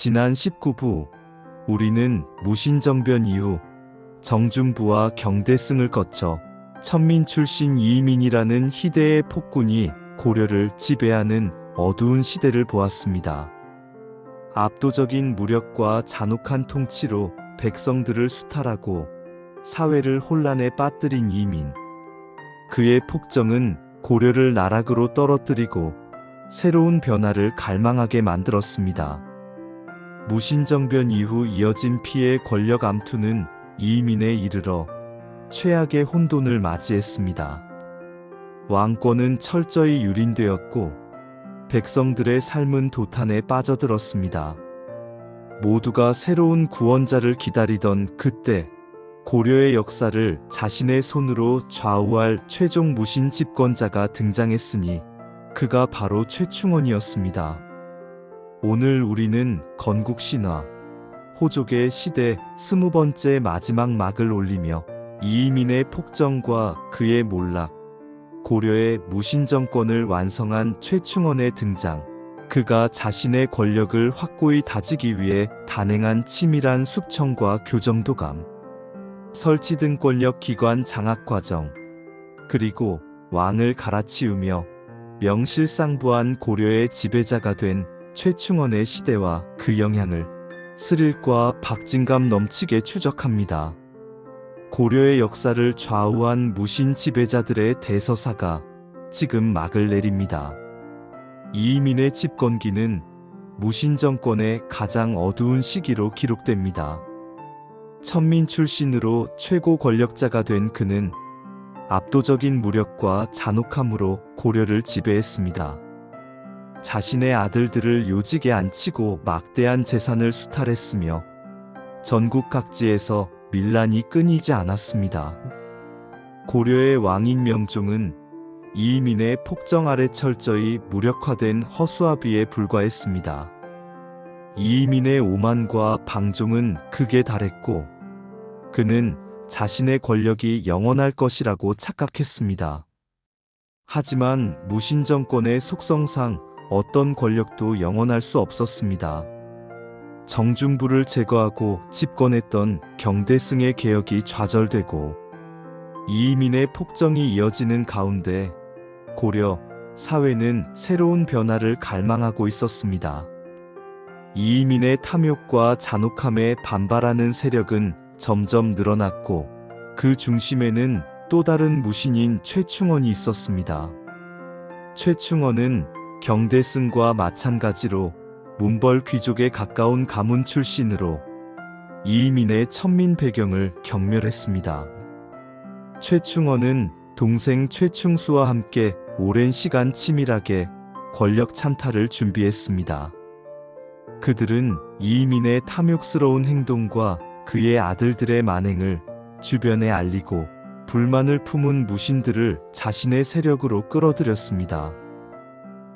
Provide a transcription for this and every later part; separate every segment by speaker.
Speaker 1: 지난 19부 우리는 무신정변 이후 정준부와 경대승을 거쳐 천민 출신 이민이라는 희대의 폭군이 고려를 지배하는 어두운 시대를 보았습니다. 압도적인 무력과 잔혹한 통치로 백성들을 수탈하고 사회를 혼란에 빠뜨린 이민. 그의 폭정은 고려를 나락으로 떨어뜨리고 새로운 변화를 갈망하게 만들었습니다. 무신정변 이후 이어진 피해 권력 암투는 이민에 이르러 최악의 혼돈을 맞이했습니다. 왕권은 철저히 유린되었고 백성들의 삶은 도탄에 빠져들었습니다. 모두가 새로운 구원자를 기다리던 그때 고려의 역사를 자신의 손으로 좌우할 최종 무신 집권자가 등장했으니 그가 바로 최충원이었습니다. 오늘 우리는 건국신화, 호족의 시대 20번째 마지막 막을 올리며 이민의 폭정과 그의 몰락, 고려의 무신정권을 완성한 최충원의 등장, 그가 자신의 권력을 확고히 다지기 위해 단행한 치밀한 숙청과 교정도감, 설치등 권력기관 장악과정, 그리고 왕을 갈아치우며 명실상부한 고려의 지배자가 된 최충원의 시대와 그 영향을 스릴과 박진감 넘치게 추적합니다. 고려의 역사를 좌우한 무신 지배자들의 대서사가 지금 막을 내립니다. 이민의 집권기는 무신정권의 가장 어두운 시기로 기록됩니다. 천민 출신으로 최고 권력자가 된 그는 압도적인 무력과 잔혹함으로 고려를 지배했습니다. 자신의 아들들을 요직에 앉히고 막대한 재산을 수탈했으며 전국 각지에서 밀란이 끊이지 않았습니다. 고려의 왕인 명종은 이민의 폭정 아래 철저히 무력화된 허수아비에 불과했습니다. 이민의 오만과 방종은 극에 달했고 그는 자신의 권력이 영원할 것이라고 착각했습니다. 하지만 무신정권의 속성상 어떤 권력도 영원할 수 없었습니다. 정준부를 제거하고 집권했던 경대승의 개혁이 좌절되고 이민의 폭정이 이어지는 가운데 고려 사회는 새로운 변화를 갈망하고 있었습니다. 이민의 탐욕과 잔혹함에 반발하는 세력은 점점 늘어났고 그 중심에는 또 다른 무신인 최충원이 있었습니다. 최충원은 경대승과 마찬가지로 문벌 귀족에 가까운 가문 출신으로 이민의 천민 배경을 경멸했습니다. 최충원은 동생 최충수와 함께 오랜 시간 치밀하게 권력 찬탈을 준비했습니다. 그들은 이민의 탐욕스러운 행동과 그의 아들들의 만행을 주변에 알리고 불만을 품은 무신들을 자신의 세력으로 끌어들였습니다.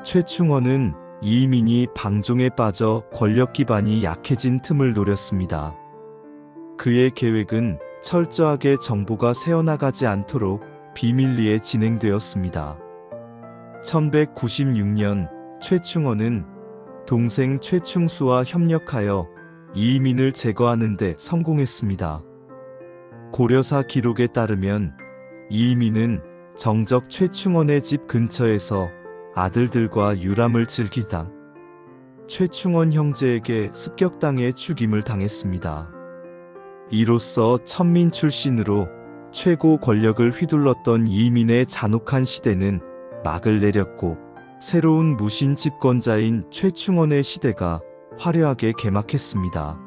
Speaker 1: 최충원은 이민이 방종에 빠져 권력 기반이 약해진 틈을 노렸습니다. 그의 계획은 철저하게 정보가 새어나가지 않도록 비밀리에 진행되었습니다. 1196년 최충원은 동생 최충수와 협력하여 이민을 제거하는 데 성공했습니다. 고려사 기록에 따르면 이민은 정적 최충원의 집 근처에서 아들들과 유람을 즐기다 최충원 형제에게 습격당해 죽임을 당했습니다. 이로써 천민 출신으로 최고 권력을 휘둘렀던 이민의 잔혹한 시대는 막을 내렸고 새로운 무신 집권자인 최충원의 시대가 화려하게 개막했습니다.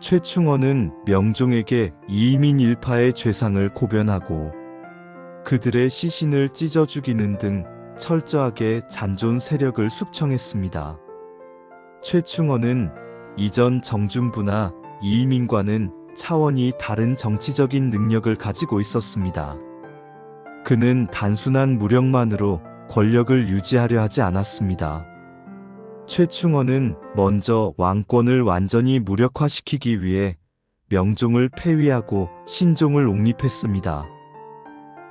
Speaker 1: 최충원은 명종에게 이민 일파의 죄상을 고변하고 그들의 시신을 찢어 죽이는 등 철저하게 잔존 세력을 숙청했습니다. 최충원은 이전 정준부나 이민과는 차원이 다른 정치적인 능력을 가지고 있었습니다. 그는 단순한 무력만으로 권력을 유지하려 하지 않았습니다. 최충원은 먼저 왕권을 완전히 무력화시키기 위해 명종을 폐위하고 신종을 옹립했습니다.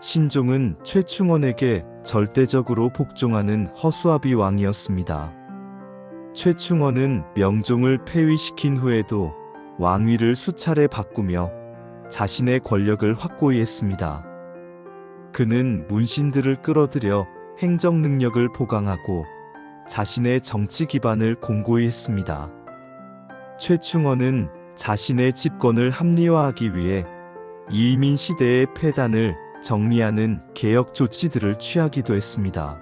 Speaker 1: 신종은 최충원에게 절대적으로 복종하는 허수아비 왕이었습니다. 최충원은 명종을 폐위시킨 후에도 왕위를 수차례 바꾸며 자신의 권력을 확고히 했습니다. 그는 문신들을 끌어들여 행정 능력을 보강하고 자신의 정치 기반을 공고히 했습니다. 최충원은 자신의 집권을 합리화하기 위해 이민 시대의 폐단을 정리하는 개혁 조치들을 취하기도 했습니다.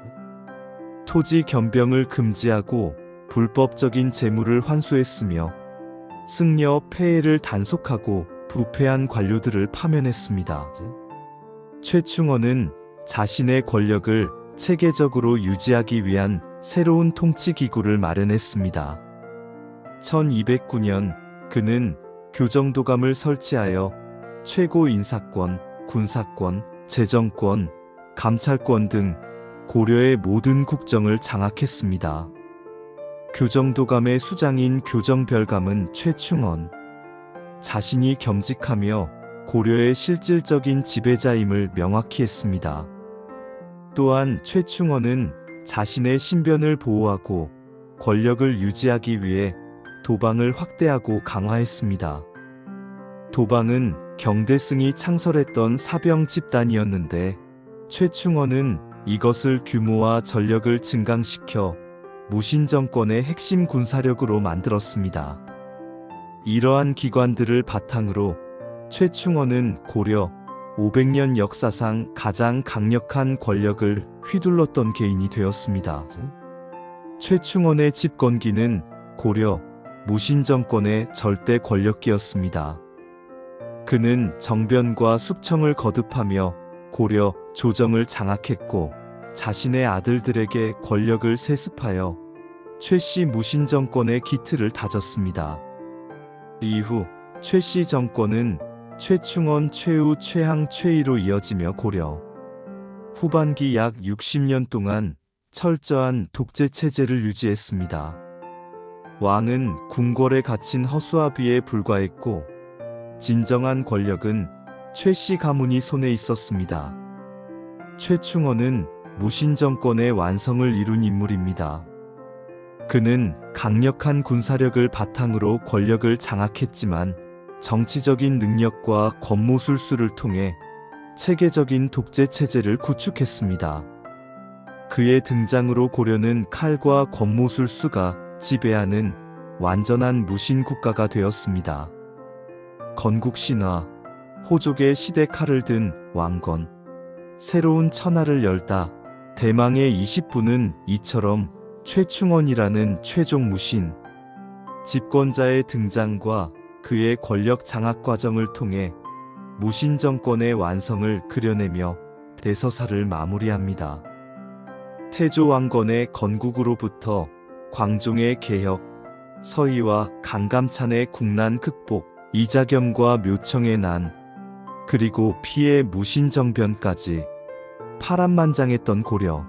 Speaker 1: 토지 겸병을 금지하고 불법적인 재물을 환수했으며 승려 폐해를 단속하고 부패한 관료들을 파면했습니다. 최충원은 자신의 권력을 체계적으로 유지하기 위한 새로운 통치 기구를 마련했습니다. 1209년 그는 교정도감을 설치하여 최고 인사권, 군사권, 재정권, 감찰권 등 고려의 모든 국정을 장악했습니다. 교정도감의 수장인 교정별감은 최충원, 자신이 겸직하며 고려의 실질적인 지배자임을 명확히 했습니다. 또한 최충원은 자신의 신변을 보호하고 권력을 유지하기 위해 도방을 확대하고 강화했습니다. 도방은 경대승이 창설했던 사병 집단이었는데 최충원은 이것을 규모와 전력을 증강시켜 무신정권의 핵심 군사력으로 만들었습니다. 이러한 기관들을 바탕으로 최충원은 고려 500년 역사상 가장 강력한 권력을 휘둘렀던 개인이 되었습니다. 최충원의 집권기는 고려 무신정권의 절대 권력기였습니다. 그는 정변과 숙청을 거듭하며 고려 조정을 장악했고 자신의 아들들에게 권력을 세습하여 최씨 무신정권의 기틀을 다졌습니다. 이후 최씨 정권은 최충원, 최우, 최항, 최이로 이어지며 고려 후반기 약 60년 동안 철저한 독재 체제를 유지했습니다. 왕은 궁궐에 갇힌 허수아비에 불과했고 진정한 권력은 최씨 가문이 손에 있었습니다. 최충원은 무신정권의 완성을 이룬 인물입니다. 그는 강력한 군사력을 바탕으로 권력을 장악했지만 정치적인 능력과 권모술수를 통해 체계적인 독재 체제를 구축했습니다. 그의 등장으로 고려는 칼과 권모술수가 지배하는 완전한 무신 국가가 되었습니다. 건국신화, 호족의 시대 칼을 든 왕건, 새로운 천하를 열다, 대망의 20부는 이처럼 최충원이라는 최종 무신 집권자의 등장과 그의 권력 장악 과정을 통해 무신 정권의 완성을 그려내며 대서사를 마무리합니다. 태조 왕건의 건국으로부터 광종의 개혁, 서희와 강감찬의 국난 극복, 이자겸과 묘청의 난, 그리고 피의 무신정변까지 파란만장했던 고려.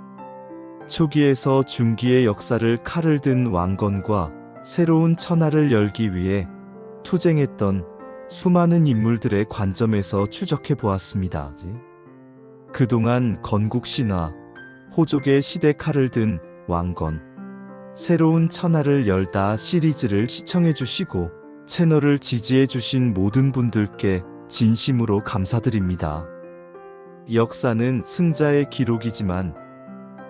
Speaker 1: 초기에서 중기의 역사를 칼을 든 왕건과 새로운 천하를 열기 위해 투쟁했던 수많은 인물들의 관점에서 추적해 보았습니다. 그동안 건국신화, 호족의 시대 칼을 든 왕건, 새로운 천하를 열다 시리즈를 시청해 주시고 채널을 지지해 주신 모든 분들께 진심으로 감사드립니다. 역사는 승자의 기록이지만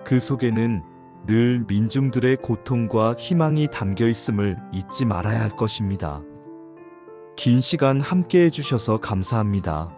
Speaker 1: 그 속에는 늘 민중들의 고통과 희망이 담겨 있음을 잊지 말아야 할 것입니다. 긴 시간 함께 해주셔서 감사합니다.